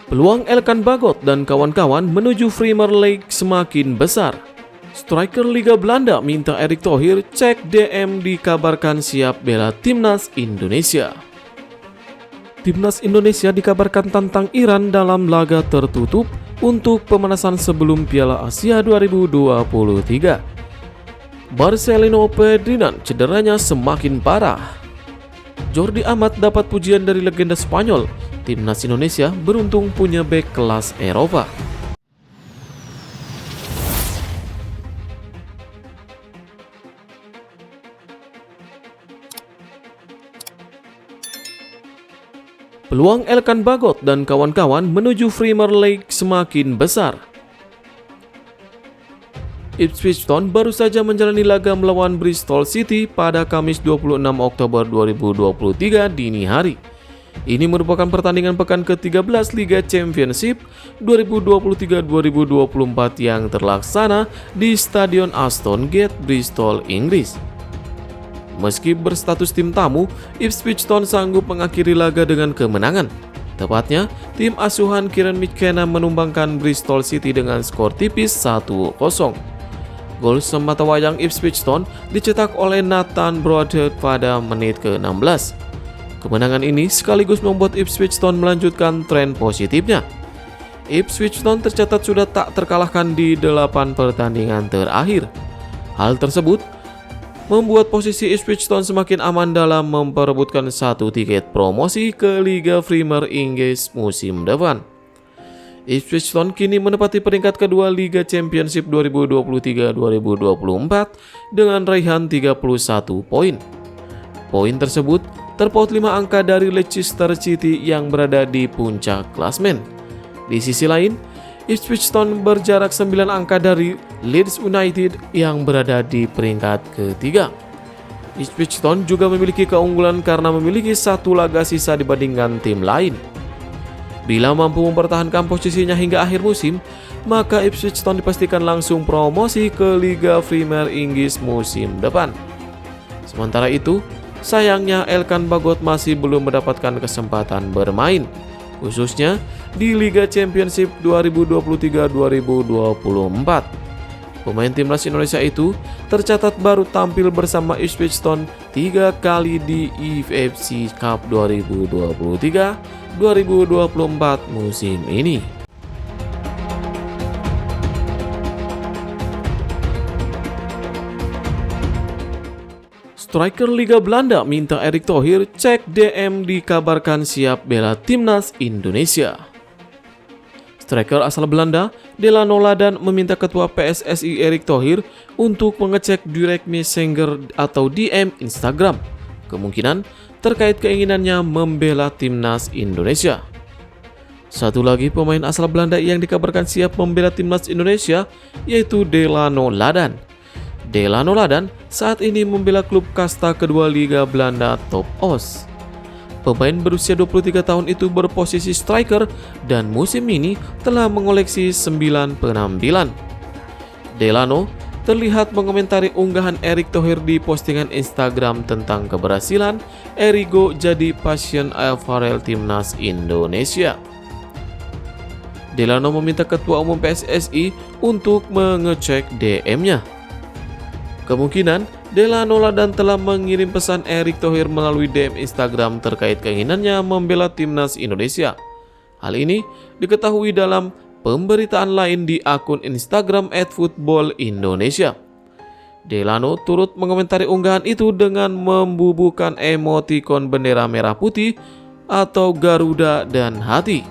Peluang Elkan Bagot dan kawan-kawan menuju Premier League semakin besar. Striker Liga Belanda minta Erick Thohir cek DM dikabarkan siap bela Timnas Indonesia. Timnas Indonesia dikabarkan tantang Iran dalam laga tertutup untuk pemanasan sebelum Piala Asia 2023. Marcelino Ferdinand cederanya semakin parah. Jordi Amat dapat pujian dari legenda Spanyol. Timnas Indonesia beruntung punya bek kelas Eropa. Peluang Elkan Bagot dan kawan-kawan menuju Premier League semakin besar. Ipswich Town baru saja menjalani laga melawan Bristol City pada Kamis 26 Oktober 2023 dini hari. Ini merupakan pertandingan pekan ke-13 Liga Championship 2023-2024 yang terlaksana di Stadion Ashton Gate, Bristol, Inggris. Meski berstatus tim tamu, Ipswich Town sanggup mengakhiri laga dengan kemenangan. Tepatnya, tim asuhan Kieran McKenna menumbangkan Bristol City dengan skor tipis 1-0. Gol sematawayang Ipswich Town dicetak oleh Nathan Broadhead pada menit ke-16. Kemenangan ini sekaligus membuat Ipswich Town melanjutkan tren positifnya. Ipswich Town tercatat sudah tak terkalahkan di 8 pertandingan terakhir. Hal tersebut membuat posisi Ipswich Town semakin aman dalam memperebutkan satu tiket promosi ke Liga Premier Inggris musim depan. Ipswich Town kini menempati peringkat kedua Liga Championship 2023-2024 dengan raihan 31 poin. Poin tersebut terpaut 5 angka dari Leicester City yang berada di puncak klasmen. Di sisi lain, Ipswich Town berjarak 9 angka dari Leeds United yang berada di peringkat ketiga. Ipswich Town juga memiliki keunggulan karena memiliki satu laga sisa dibandingkan tim lain. Bila mampu mempertahankan posisinya hingga akhir musim, maka Ipswich Town dipastikan langsung promosi ke Liga Premier Inggris musim depan. Sementara itu, sayangnya Elkan Bagot masih belum mendapatkan kesempatan bermain, khususnya di Liga Championship 2023-2024. Pemain timnas Indonesia itu tercatat baru tampil bersama Ipswich Town 3 kali di EFC Cup 2023-2024 musim ini. Striker Liga Belanda minta Erick Thohir cek DM dikabarkan siap bela Timnas Indonesia. Striker asal Belanda, Delano Ladan meminta Ketua PSSI Erick Thohir untuk mengecek direct messenger atau DM Instagram, kemungkinan terkait keinginannya membela Timnas Indonesia. Satu lagi pemain asal Belanda yang dikabarkan siap membela Timnas Indonesia yaitu Delano Ladan. Delano Ladan saat ini membela klub kasta kedua Liga Belanda Top Os. Pemain berusia 23 tahun itu berposisi striker dan musim ini telah mengoleksi 9 penampilan. Delano terlihat mengomentari unggahan Erick Thohir di postingan Instagram tentang keberhasilan Erigo jadi pasien apparel Timnas Indonesia. Delano meminta Ketua Umum PSSI untuk mengecek DM-nya. Kemungkinan Delano Ladan telah mengirim pesan Erick Thohir melalui DM Instagram terkait keinginannya membela Timnas Indonesia. Hal ini diketahui dalam pemberitaan lain di akun Instagram @footballindonesia. Delano turut mengomentari unggahan itu dengan membubuhkan emotikon bendera merah putih atau Garuda dan hati.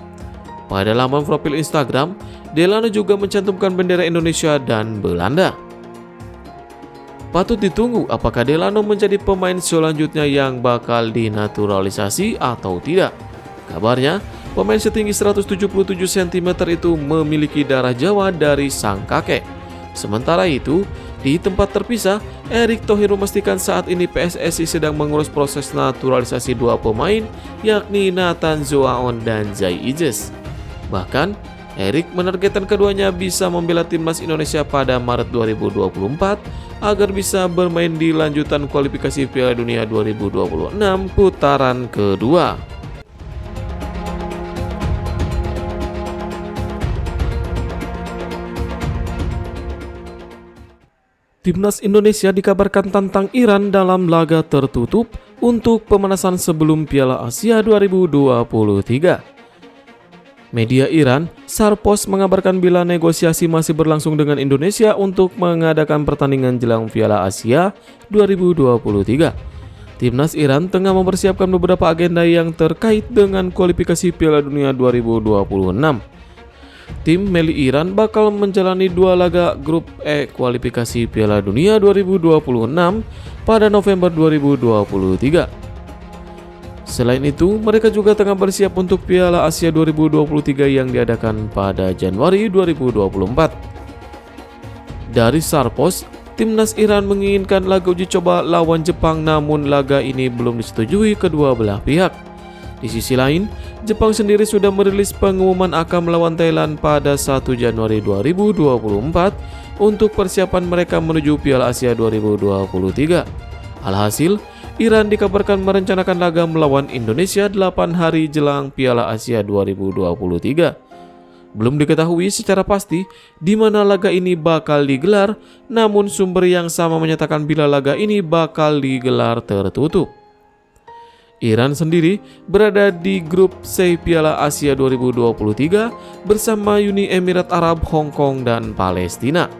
Pada laman profil Instagram, Delano juga mencantumkan bendera Indonesia dan Belanda. Patut ditunggu apakah Delano menjadi pemain selanjutnya yang bakal dinaturalisasi atau tidak. Kabarnya, pemain setinggi 177 cm itu memiliki darah Jawa dari sang kakek. Sementara itu, di tempat terpisah, Erick Thohir memastikan saat ini PSSI sedang mengurus proses naturalisasi dua pemain, yakni Nathan Zoaon dan Zai Ijes. Bahkan, Erick menargetkan keduanya bisa membela Timnas Indonesia pada Maret 2024 agar bisa bermain di lanjutan kualifikasi Piala Dunia 2026 putaran kedua. Timnas Indonesia dikabarkan tantang Iran dalam laga tertutup untuk pemanasan sebelum Piala Asia 2023. Media Iran, Sarpos mengabarkan bila negosiasi masih berlangsung dengan Indonesia untuk mengadakan pertandingan jelang Piala Asia 2023. Timnas Iran tengah mempersiapkan beberapa agenda yang terkait dengan kualifikasi Piala Dunia 2026. Tim Meli Iran bakal menjalani 2 laga grup E kualifikasi Piala Dunia 2026 pada November 2023. Selain itu, mereka juga tengah bersiap untuk Piala Asia 2023 yang diadakan pada Januari 2024. Dari Sarpos, Timnas Iran menginginkan laga uji coba lawan Jepang, namun laga ini belum disetujui kedua belah pihak. Di sisi lain, Jepang sendiri sudah merilis pengumuman akan melawan Thailand pada 1 Januari 2024 untuk persiapan mereka menuju Piala Asia 2023. Alhasil, Iran dikabarkan merencanakan laga melawan Indonesia 8 hari jelang Piala Asia 2023. Belum diketahui secara pasti di mana laga ini bakal digelar, namun sumber yang sama menyatakan bila laga ini bakal digelar tertutup. Iran sendiri berada di grup C Piala Asia 2023 bersama Uni Emirat Arab, Hong Kong, dan Palestina.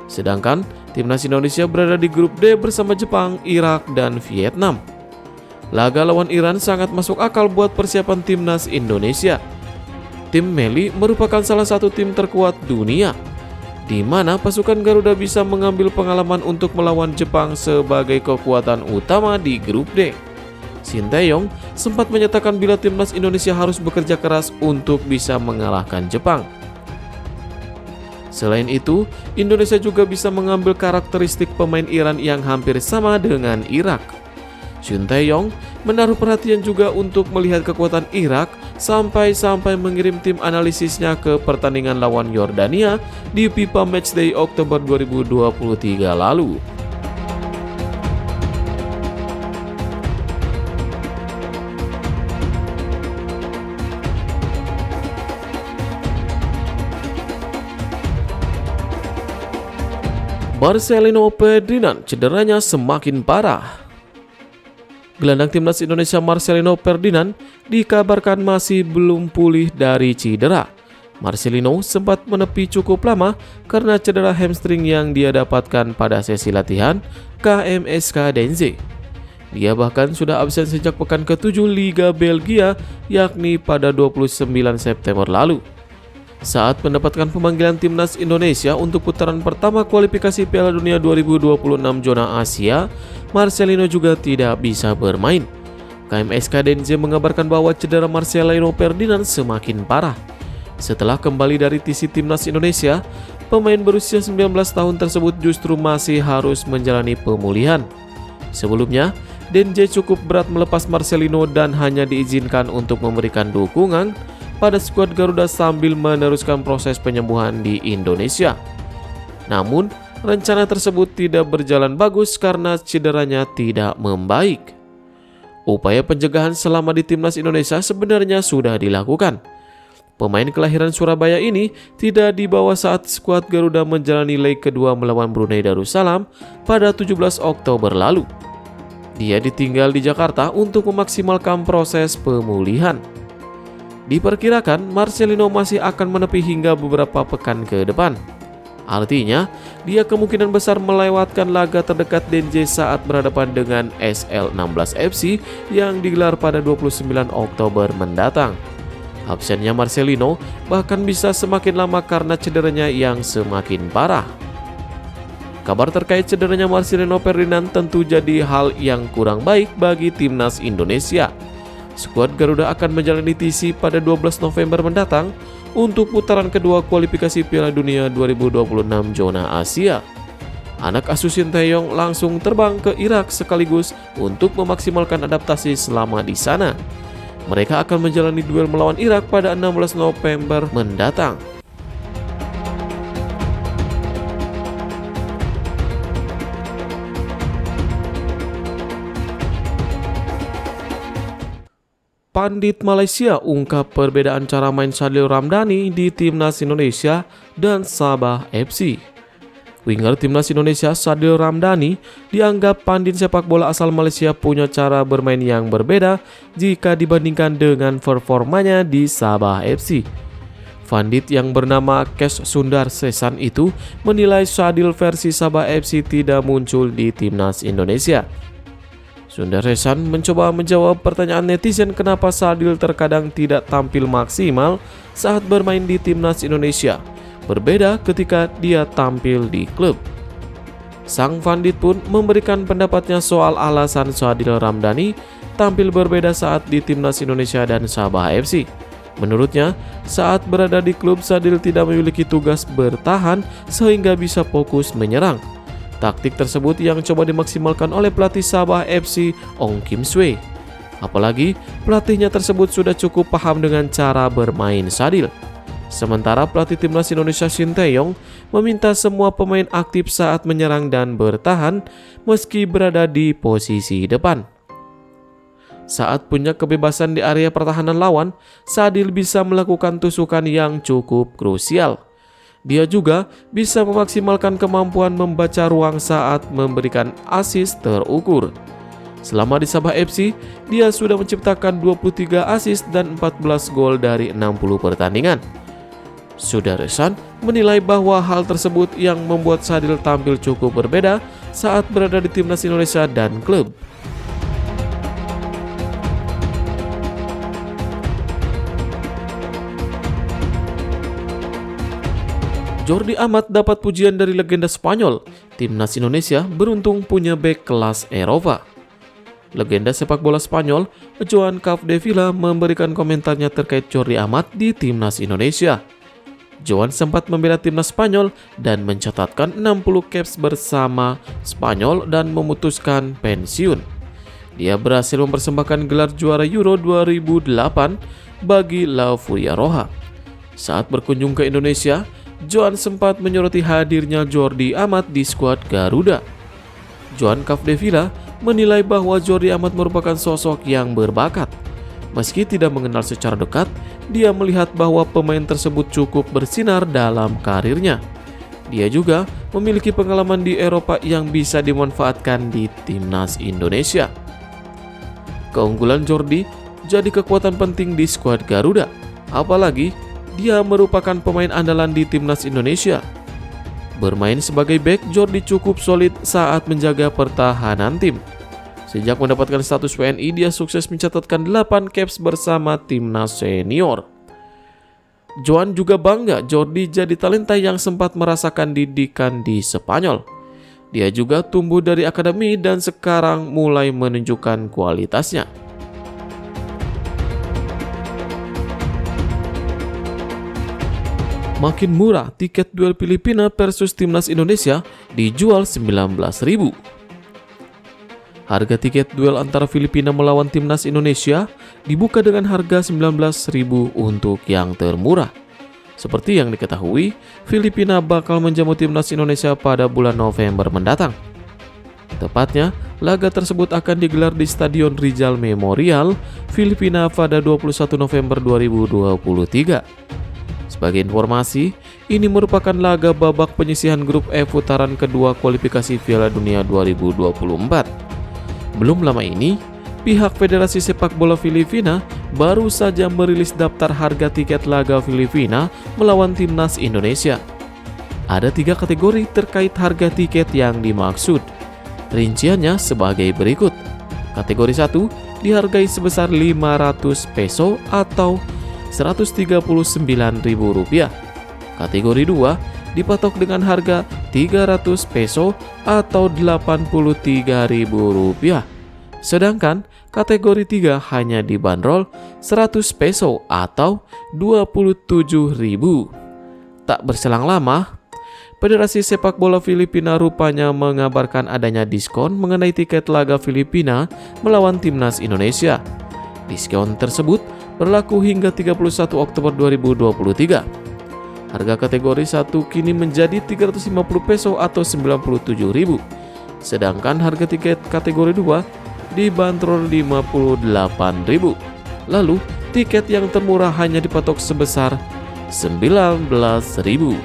Sedangkan Timnas Indonesia berada di grup D bersama Jepang, Irak, dan Vietnam. Laga lawan Iran sangat masuk akal buat persiapan Timnas Indonesia. Tim Meli merupakan salah satu tim terkuat dunia, di mana pasukan Garuda bisa mengambil pengalaman untuk melawan Jepang sebagai kekuatan utama di grup D. Sinteyong sempat menyatakan bila Timnas Indonesia harus bekerja keras untuk bisa mengalahkan Jepang. Selain itu, Indonesia juga bisa mengambil karakteristik pemain Iran yang hampir sama dengan Irak. Sinteyong menaruh perhatian juga untuk melihat kekuatan Irak sampai mengirim tim analisisnya ke pertandingan lawan Yordania di FIFA Matchday Oktober 2023 lalu. Marcelino Ferdinand cederanya semakin parah. Gelandang Timnas Indonesia Marcelino Ferdinand dikabarkan masih belum pulih dari cedera. Marcelino sempat menepi cukup lama karena cedera hamstring yang dia dapatkan pada sesi latihan KMSK Denze. Dia bahkan sudah absen sejak pekan ke-7 Liga Belgia, yakni pada 29 September lalu. Saat mendapatkan pemanggilan Timnas Indonesia untuk putaran pertama kualifikasi Piala Dunia 2026 zona Asia, Marcelino juga tidak bisa bermain. KMSK Denze mengabarkan bahwa cedera Marcelino Ferdinand semakin parah. Setelah kembali dari TC Timnas Indonesia, pemain berusia 19 tahun tersebut justru masih harus menjalani pemulihan. Sebelumnya, Denze cukup berat melepas Marcelino dan hanya diizinkan untuk memberikan dukungan pada skuad Garuda sambil meneruskan proses penyembuhan di Indonesia. Namun, rencana tersebut tidak berjalan bagus karena cederanya tidak membaik. Upaya pencegahan selama di Timnas Indonesia sebenarnya sudah dilakukan. Pemain kelahiran Surabaya ini tidak dibawa saat skuad Garuda menjalani leg kedua melawan Brunei Darussalam pada 17 Oktober lalu. Dia ditinggal di Jakarta untuk memaksimalkan proses pemulihan. Diperkirakan Marcelino masih akan menepi hingga beberapa pekan ke depan. Artinya, dia kemungkinan besar melewatkan laga terdekat Denze saat berhadapan dengan SL16 FC yang digelar pada 29 Oktober mendatang. Absennya Marcelino bahkan bisa semakin lama karena cederanya yang semakin parah. Kabar terkait cederanya Marcelino Ferdinand tentu jadi hal yang kurang baik bagi Timnas Indonesia. Skuad Garuda akan menjalani TC pada 12 November mendatang untuk putaran kedua kualifikasi Piala Dunia 2026 zona Asia. Anak asuh Sinteyong langsung terbang ke Irak sekaligus untuk memaksimalkan adaptasi selama di sana. Mereka akan menjalani duel melawan Irak pada 16 November mendatang. Pandit Malaysia ungkap perbedaan cara main Sadil Ramdhani di Timnas Indonesia dan Sabah FC. Winger timnas Indonesia Sadil Ramdhani dianggap pandit sepak bola asal Malaysia punya cara bermain yang berbeda jika dibandingkan dengan performanya di Sabah FC. Pandit yang bernama Kes Sundar Sesan itu menilai Sadil versi Sabah FC tidak muncul di timnas Indonesia. Sundar Sesan mencoba menjawab pertanyaan netizen kenapa Sadil terkadang tidak tampil maksimal saat bermain di timnas Indonesia, berbeda ketika dia tampil di klub. Sang pandit pun memberikan pendapatnya soal alasan Sadil Ramdhani tampil berbeda saat di timnas Indonesia dan Sabah FC. Menurutnya, saat berada di klub Sadil tidak memiliki tugas bertahan sehingga bisa fokus menyerang. Taktik tersebut yang coba dimaksimalkan oleh pelatih Sabah FC Ong Kim Swee. Apalagi pelatihnya tersebut sudah cukup paham dengan cara bermain Sadil. Sementara pelatih timnas Indonesia Shin Tae-yong meminta semua pemain aktif saat menyerang dan bertahan meski berada di posisi depan. Saat punya kebebasan di area pertahanan lawan, Sadil bisa melakukan tusukan yang cukup krusial. Dia juga bisa memaksimalkan kemampuan membaca ruang saat memberikan assist terukur. Selama di Sabah FC, dia sudah menciptakan 23 assist dan 14 gol dari 60 pertandingan. Sundar Sesan menilai bahwa hal tersebut yang membuat Sadil tampil cukup berbeda saat berada di timnas Indonesia dan klub. Jordi Amat dapat pujian dari legenda Spanyol. Timnas Indonesia beruntung punya bek kelas Eropa. Legenda sepak bola Spanyol, Joan Capdevila memberikan komentarnya terkait Jordi Amat di timnas Indonesia. Joan sempat membela timnas Spanyol dan mencatatkan 60 caps bersama Spanyol dan memutuskan pensiun. Dia berhasil mempersembahkan gelar juara Euro 2008 bagi La Furia Roja. Saat berkunjung ke Indonesia, Joan sempat menyoroti hadirnya Jordi Amat di skuad Garuda. Joan Capdevila menilai bahwa Jordi Amat merupakan sosok yang berbakat. Meski tidak mengenal secara dekat, dia melihat bahwa pemain tersebut cukup bersinar dalam karirnya. Dia juga memiliki pengalaman di Eropa yang bisa dimanfaatkan di timnas Indonesia. Keunggulan Jordi jadi kekuatan penting di skuad Garuda, apalagi dia merupakan pemain andalan di timnas Indonesia. Bermain sebagai bek, Jordi cukup solid saat menjaga pertahanan tim. Sejak mendapatkan status WNI, dia sukses mencatatkan 8 caps bersama timnas senior. Joan juga bangga Jordi jadi talenta yang sempat merasakan didikan di Spanyol. Dia juga tumbuh dari akademi dan sekarang mulai menunjukkan kualitasnya. Makin murah, tiket duel Filipina versus timnas Indonesia dijual 19.000. Harga tiket duel antara Filipina melawan timnas Indonesia dibuka dengan harga 19.000 untuk yang termurah. Seperti yang diketahui, Filipina bakal menjamu timnas Indonesia pada bulan November mendatang. Tepatnya, laga tersebut akan digelar di Stadion Rizal Memorial, Filipina pada 21 November 2023. Sebagai informasi, ini merupakan laga babak penyisihan grup F putaran kedua kualifikasi Piala Dunia 2024. Belum lama ini, pihak Federasi Sepak Bola Filipina baru saja merilis daftar harga tiket laga Filipina melawan timnas Indonesia. Ada 3 kategori terkait harga tiket yang dimaksud. Rinciannya sebagai berikut. Kategori 1 dihargai sebesar 500 peso atau Rp139.000. Kategori 2 dipatok dengan harga 300 peso atau Rp83.000. Sedangkan kategori 3 hanya dibanderol 100 peso atau Rp27.000. Tak berselang lama, Federasi Sepak Bola Filipina rupanya mengabarkan adanya diskon mengenai tiket laga Filipina melawan timnas Indonesia. Diskon tersebut berlaku hingga 31 Oktober 2023. Harga kategori 1 kini menjadi 350 peso atau 97.000. Sedangkan harga tiket kategori 2 dibanderol 58.000. Lalu, tiket yang termurah hanya dipatok sebesar 19.000.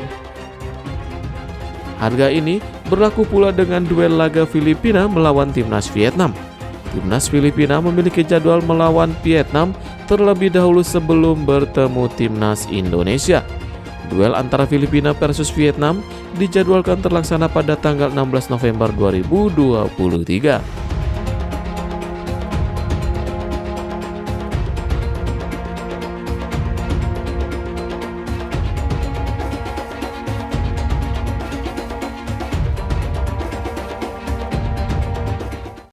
Harga ini berlaku pula dengan duel laga Filipina melawan timnas Vietnam. Timnas Filipina memiliki jadwal melawan Vietnam terlebih dahulu sebelum bertemu timnas Indonesia. Duel antara Filipina versus Vietnam dijadwalkan terlaksana pada tanggal 16 November 2023.